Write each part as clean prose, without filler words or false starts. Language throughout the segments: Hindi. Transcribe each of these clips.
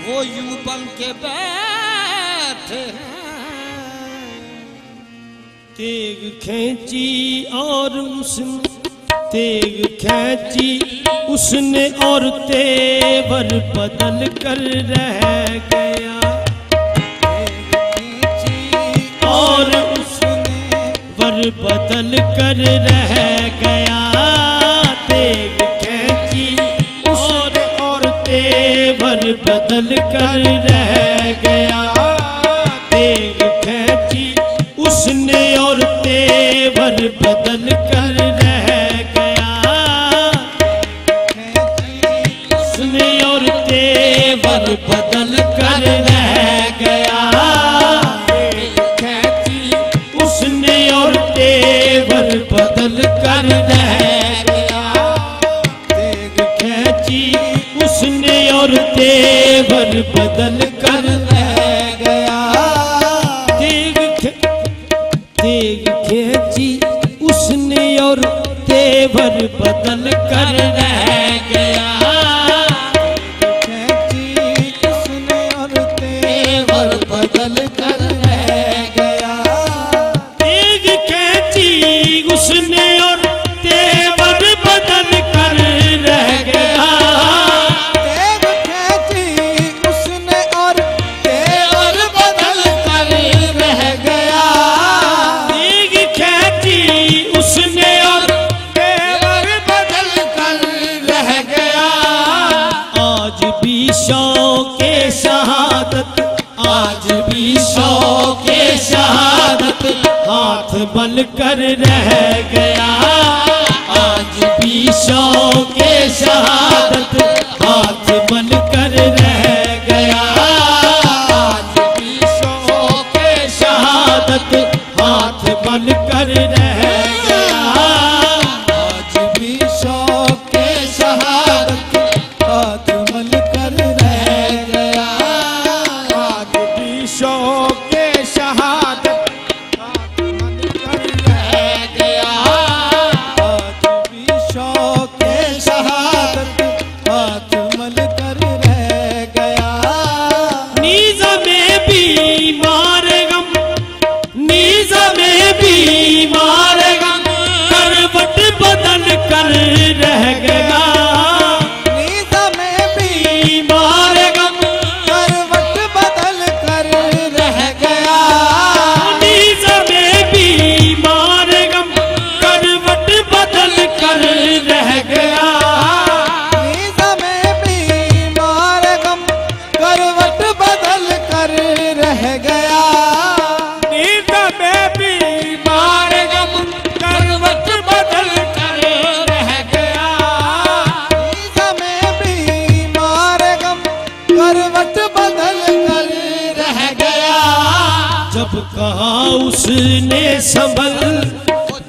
वो यूं बन के बैठे तेग खींची और उसने तेग खींची उसने और तेवर बदल कर रह गया। तेग खींची और उसने वर बदल कर रह गया। तेग खींची और तेवर बदल कर रह गया। तेग खींची उसने और तेवर बदल कर रह गया। उसने और तेवर बदल कर रह गया। उसने और तेवर बदल कर रह गया। तेग खींची उसने और तेवर बदल कर रह गया। तेग खींची उसने और तेवर बदल कर रह गया। खींची उसने और तेवर बदल कर रह गया। तेग खींची उसने और तेवर बदल कर रह गया। तेग खींची उसने और तेवर बदल कर रह गया। उसने और तेवर बदल कर रह गया। आज भी शौक़े शहादत, आज भी शौक़े शहादत हाथ बल कर रह गया। आज भी शौक़े शहादत हाथ बल कर रह गया। आज भी शौक़े शहादत हाथ बल कर रह गया। आज भी शौक़े शहादत हाथ बल कर रह गया। आज भी शौक़े शहादत हाथ बल कर रह गया। आज भी शौक़े शहादत हाथ बल कर रह गया। नीज़ा में बीमार गम, नीज़ा में बीमार गम करवट बदल कर रह गया। नीज़ा में बीमार गम करवट बदल कर रह गया। नीज़ा में बीमार गम करवट बदल कर रह गया। नीज़ा में बीमार गम करवट बदल कर रह गया। नीज़ा में बीमार गम करवट बदल कर रह गया। नीज़ा में बीमार गम करवट बदल कर रह गया। जब कहा उसने संभल,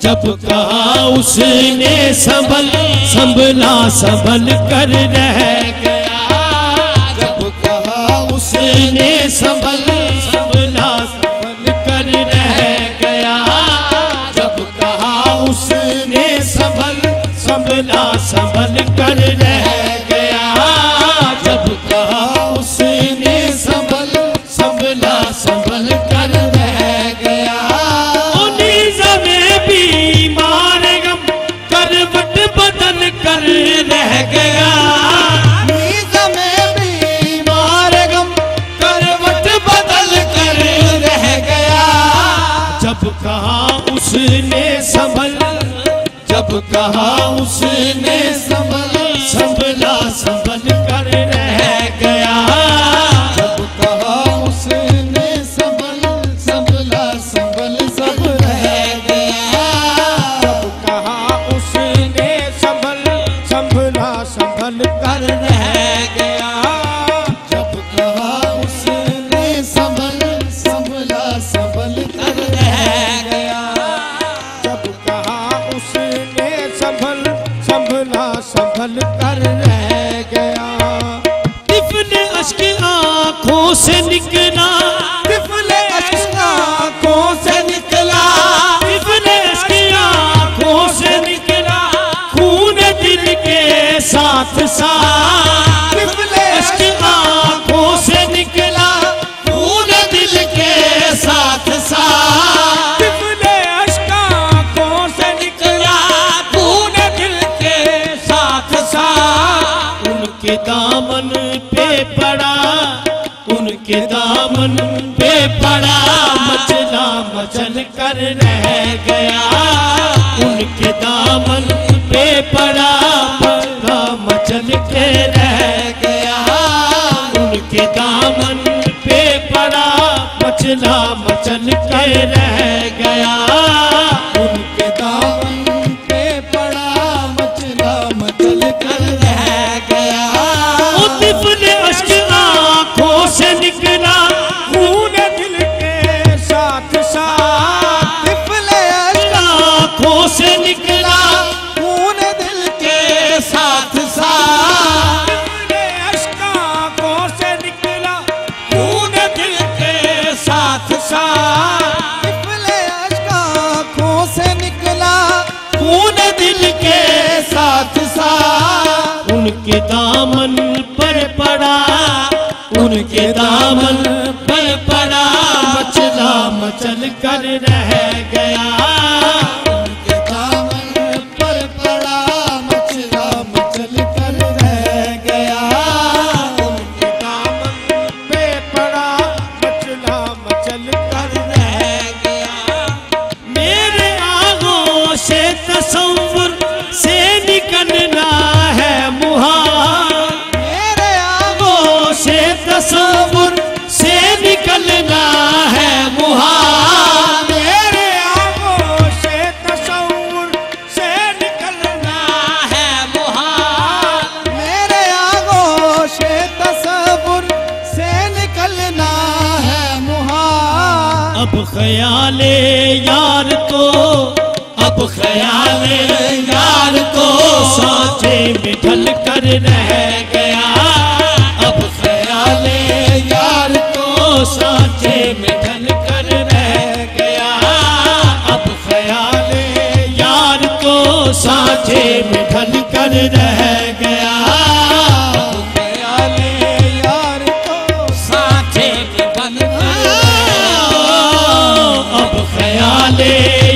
जब कहा उसने संभल, संभला संभल कर रह गया। जब कहा उसने संभल, संभला संभल कर रह गया। जब कहा उसने संभल, संभला संभल कर रह गया। जब कहा उसने संभल, संभला संभल कर रह गया। नीज़ा में बीमार गम करवट बदल कर रह गया। नीज़ा में बीमार गम करवट बदल कर रह गया। जब कहा उसने संभल, जब कहा उसने संभल, संभला संभल कर रह गया। जब कहा उसने संभल, संभला संभल सब रह गया। जब कहा उसने संभल, संभला संभल कर रह गया। जब कहा उसने संभल, संभला संभल कर रह गया। जब कहा उसने संभल, संभला संभल कर रह गया। तिफले अश्क आँखों से निकला, तिफले अश्क आँखों से निकला, तिफले अश्क आँखों से निकला, खून दिल के साथ साथ। तिफले अश्क आँखों से उनके दामन पे पड़ा, उनके दामन पे पड़ा, मचला मचल कर रह गया। उनके दामन पे पड़ा, मचला मचल के रह गया। उनके दामन पे पड़ा, मचला मचल के रह गया। उनके दामन पे पड़ा, मचला मचल कर रह गया। वो तिफले अश्क आँखों से निकला, खून दिल के साथ साथ, तिफले अश्क आँखों से निकला, खून दिल के साथ साथ, तिफले अश्क आँखों से निकला, खून दिल के साथ साथ, तिफले अश्क आँखों से निकला, खून दिल के साथ साथ। उनके दामन पर पड़ा, उनके दामन पर पड़ा, मचला मचल कर रह गया। उनके दामन पर पड़ा, मचला मचल कर रह गया। उनके दामन पे पड़ा, मचला मचल कर रह गया। मेरे आगों से तसव्वुर से निकलना है मुहाल, मेरे आगों से तसव्वुर से निकलना है मुहाल। मेरे आंखों से तसव्वुर से निकलना है मुहाल। मेरे आंखों से तसव्वुर से निकलना है मुहाल। अब ख्याले यार तो, अब ख्याले यार तो सांचे में ढल कर रह गया। अब ख्याले यार तो सांचे में ढल कर रह गया। अब ख्याले यार तो सांचे में ढल कर रह गया। ख्याले यार तो साथे में बन अब ख्याले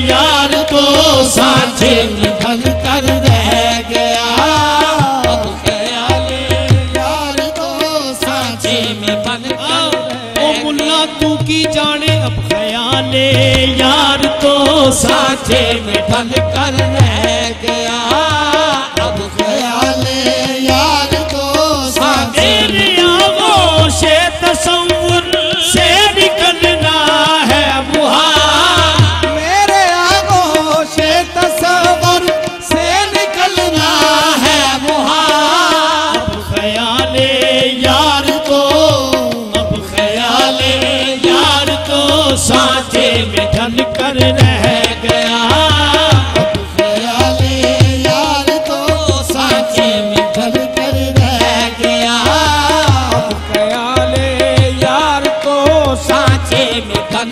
यार तो सांचे में ढल कर रह गया। अब ख्याले यार तो साथे में बन ओ मुल्ला तू की जाने, अब ख्याले यार तो सांचे में ढल कर रह गया। अब ख्याले यार तो साथे मेरे आगों से तसव्वुर से निकलना है मुहाल। मेरे आंखों से तसव्वुर से निकलना है मुहाल। अब ख्याले यार तो, अब ख्याले यार तो सांचे में ढल कर रह गया। अब ख्याले यार तो साथे में ढल कर रह गया। अब ख्याले यार तो साथे में बन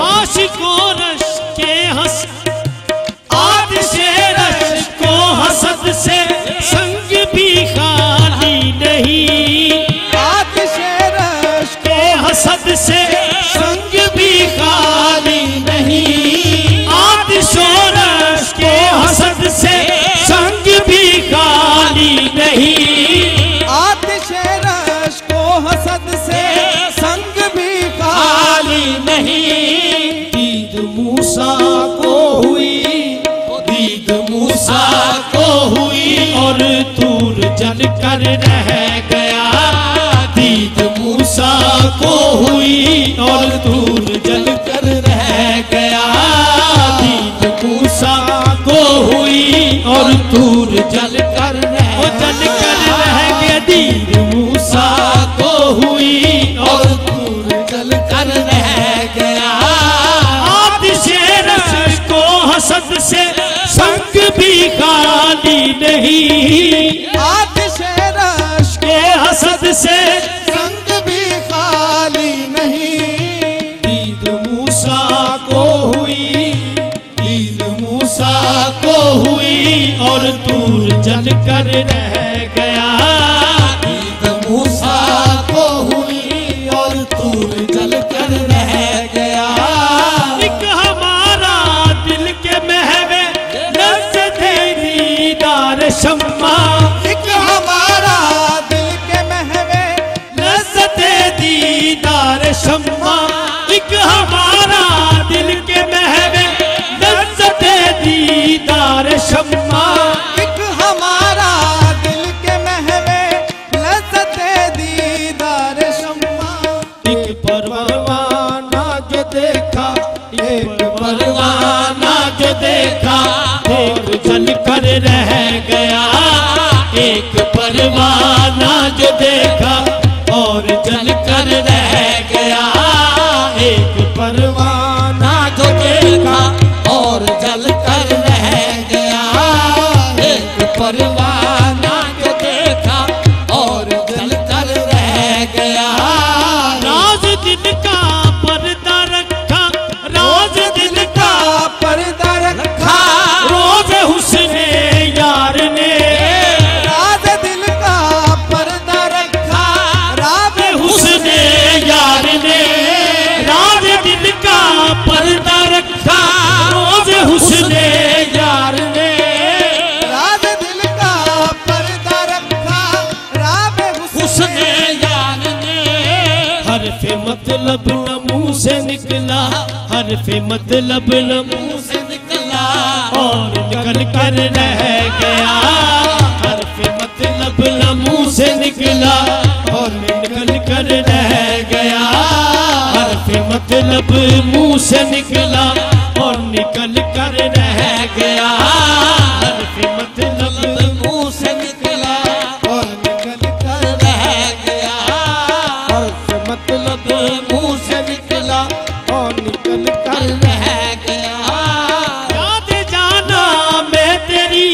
आशिकों रश के हंस, आद से रश को हसद से संग भी खाली नहीं। आतिश रश्क के हसद से संग भी खाली नहीं। आतिशो रश के हसद से संग भी खाली नहीं। आतिश रश्क को हसद से संग भी खाली नहीं। दीद मूसा को हुई, दीद मूसा को हुई और तूर जल कर रह गया। दीद मूसा को हुई और तूर जल कर रह गया। दीद मूसा को हुई और तूर जल कर रह गया। दीद मूसा को हुई और तूर जल कर रह गया। आतिश रश को हसद से संग भी खाली नहीं। आतिश रश्क के हसद से संग भी खाली नहीं। दीद मूसा को हुई, दीद मूसा को हुई और तूर जल कर रह गया। दीद मूसा को हुई और तूर जल कर रह गया। एक हमारा दिल के महवे लज्जत दीदार शम्मा परवाना जो देखा और जल कर रह गया। एक परवाना जो देखा और जल कर रह गया। एक परवाना जो देखा और जल कर रह गया। राज दिल का पर्दा रखा, राज दिल का पर्दा रखा रोज हुस्ने यार ने, राज दिल का पर्दा रखा राज हुस्ने यार ने, राज दिल का पर्दा रखा रोज हुस्ने यार ने। राज दिल का पर्दा रखा राज हुस्ने यार ने। हरफ मतलब न मुंह से निकला, हरफ मतलब न मुंह से निकला और निकल कर रह गया। हरफ मतलब न मुंह से निकला और निकल कर रह गया। हरफ मतलब मुंह से निकला और निकल कर रह गया। हरफ मतलब मुंह से निकला और निकल कर रह गया। मतलब मुंह से निकला और निकल कर रह गया। याद जाना मैं तेरी,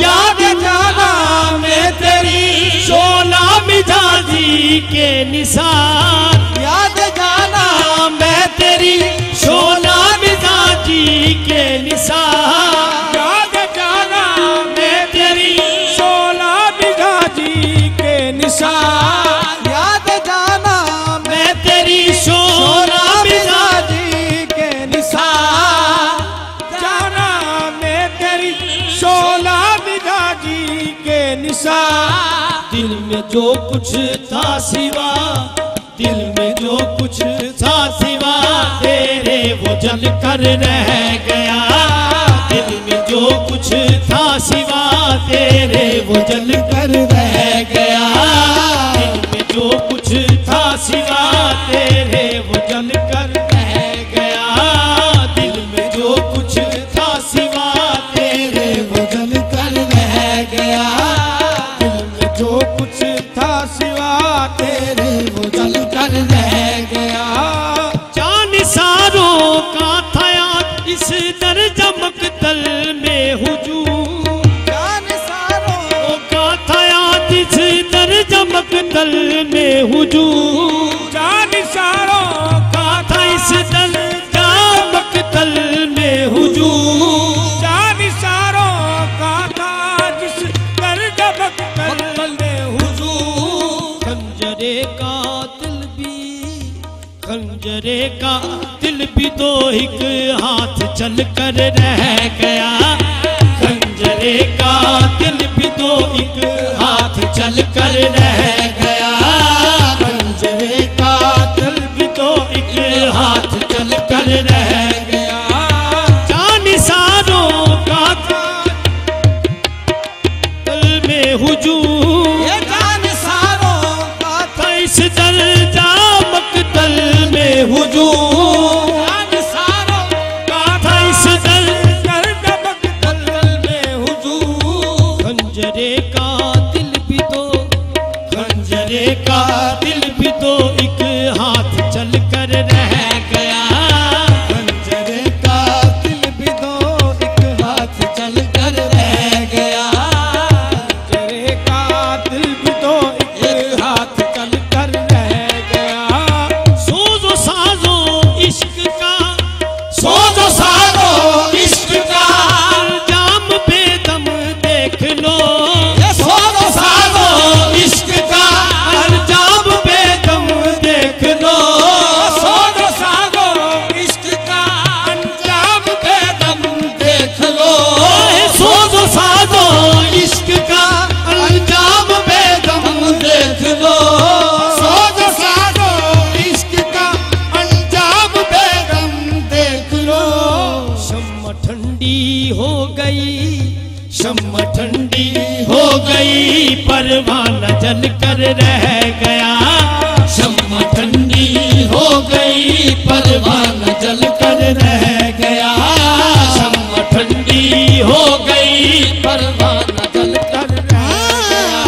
याद जाना मैं तेरी शोला मिजाजी के निशान। याद जाना मैं तेरी शोला मिजाजी के निशान। याद जाना मैं तेरी शोला मिजाजी के निशान। याद जाना मैं तेरी शोला मिजाजी के निशान। जाना मैं तेरी शोला मिजाजी के निशान। दिल में जो कुछ था सिवा, दिल में जो कुछ था सिवा तेरे वो जल कर रह गया। दिल में जो कुछ था सिवा तेरे वो जल कर रह गया। दिल में जो कुछ था सिवा तेरे वो जल कर रह गया। दिल में जो कुछ था सिवा तेरे वो जल कर रह गया। दिल में जो कुछ था सिवा तेरे वो जल कर रह गया। चांद सारों का था याद इस दर चमकतल में हुजूम। जान सारों का था याद इस दर चमकतल में हुजूम। जान सारों का था इस दर चमकतल में हुजूम। जान सारों का था जिस कर जबकतल में हुजूम। खंजरे का दिल भी, खंजरे का दिल भी तो एक हाथ चल कर रह गया। खंजरे का दिल भी तो एक हाथ चल कर रह गया। खंजरे का दिल भी तो एक हाथ चल कर रह गया। जान सारों का दिल में हुजूम। ये जान सारों का था इस दल जामकतल में हुजूम। जान सारों का था इस दल कर जबकतल में हुजूम। खंजरे का दिल भी तो, खंजरे का दिल भी तो एक हाथ चल कर रह गया। खंजरे का दिल भी दो एक हाथ चल कर रह गया। खंजरे का दिल भी दो एक हाथ चल कर रह गया। सोजो साजो इश्क का, सोचो सारो इश्क का जाम बेदम देख लो। ये सोचो सारो इश्क का जाम बेदम देख लो। सोचो सारो इश्क का अंजाम बेदम देख लो। सोजो साजो इश्क का अंजाम बेदम देख लो। सोचो सारो इश्क का अंजाम बेदम देख लो। शम्मा ठंडी हो गई, शम्मा ठंडी हो गई परवाना जल कर रह गया। शम्मा ठंडी हो गई परवाना जल कर रह गया। शम्मा ठंडी हो गई परवाना जल कर रह गया।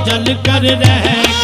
जल कर रह